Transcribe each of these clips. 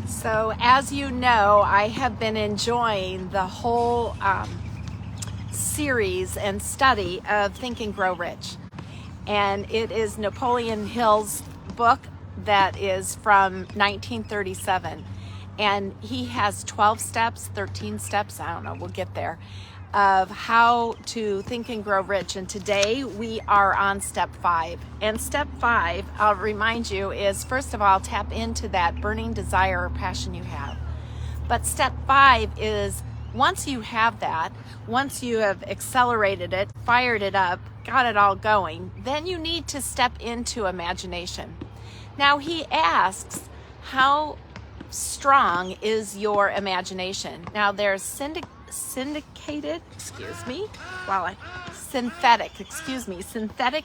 So as you know, I have been enjoying the whole series and study of Think and Grow Rich. And it is Napoleon Hill's book that is from 1937. And he has 12 steps, 13 steps, I don't know, we'll get there, of how to think and grow rich. And today we are on step 5. And step 5, I'll remind you, is first of all, tap into that burning desire or passion you have. But step 5 is once you have that, once you have accelerated it, fired it up, got it all going, then you need to step into imagination. Now he asks, how strong is your imagination? Now there's synthetic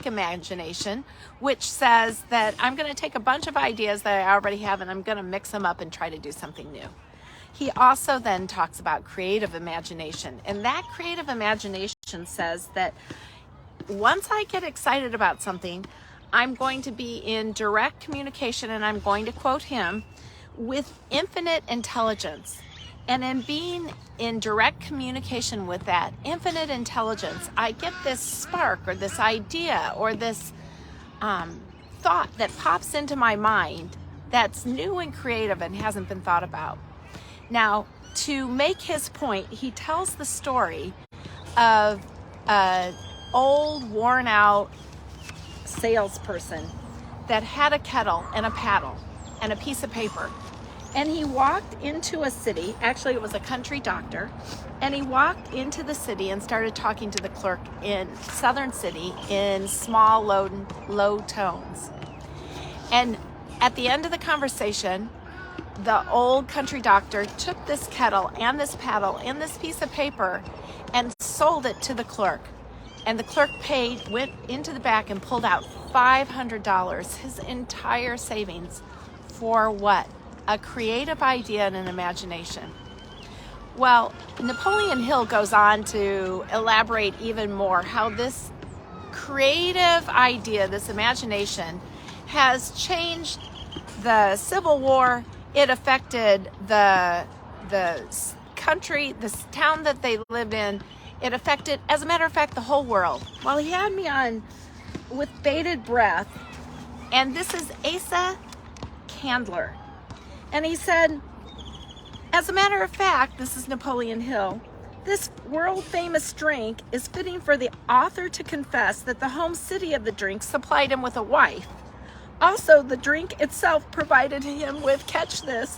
imagination, which says that I'm going to take a bunch of ideas that I already have and I'm going to mix them up and try to do something new. He also then talks about creative imagination, and that creative imagination says that once I get excited about something, I'm going to be in direct communication, and I'm going to quote him, with infinite intelligence. And in being in direct communication with that infinite intelligence, I get this spark or this idea or this thought that pops into my mind that's new and creative and hasn't been thought about. Now, to make his point, he tells the story of an old, worn-out salesperson that had a kettle and a paddle and a piece of paper. And he walked into a city, actually it was a country doctor, and he walked into the city and started talking to the clerk in Southern City in small, low tones. And at the end of the conversation, the old country doctor took this kettle and this paddle and this piece of paper and sold it to the clerk. And the clerk went into the back and pulled out $500, his entire savings, for what? A creative idea and an imagination. Well, Napoleon Hill goes on to elaborate even more how this creative idea, this imagination, has changed the Civil War. It affected the country, the town that they lived in. It affected, as a matter of fact, the whole world. Well, he had me on with bated breath, and this is Asa Candler. And he said, as a matter of fact, this is Napoleon Hill, this world-famous drink is fitting for the author to confess that the home city of the drink supplied him with a wife. Also, the drink itself provided him with, catch this,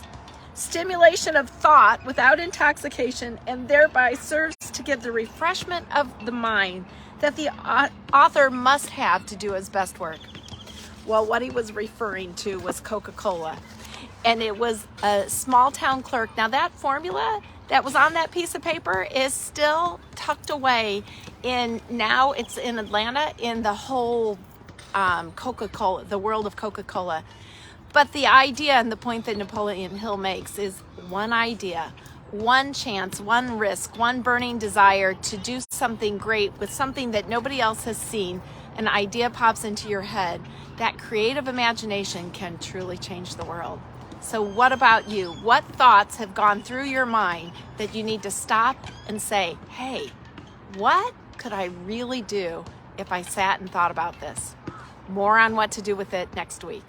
stimulation of thought without intoxication, and thereby serves to give the refreshment of the mind that the author must have to do his best work. Well, what he was referring to was Coca-Cola. And it was a small town clerk. Now that formula that was on that piece of paper is still tucked away now it's in Atlanta in the whole Coca-Cola, the world of Coca-Cola. But the idea and the point that Napoleon Hill makes is one idea, one chance, one risk, one burning desire to do something great with something that nobody else has seen. An idea pops into your head. That creative imagination can truly change the world. So what about you? What thoughts have gone through your mind that you need to stop and say, hey, what could I really do if I sat and thought about this? More on what to do with it next week.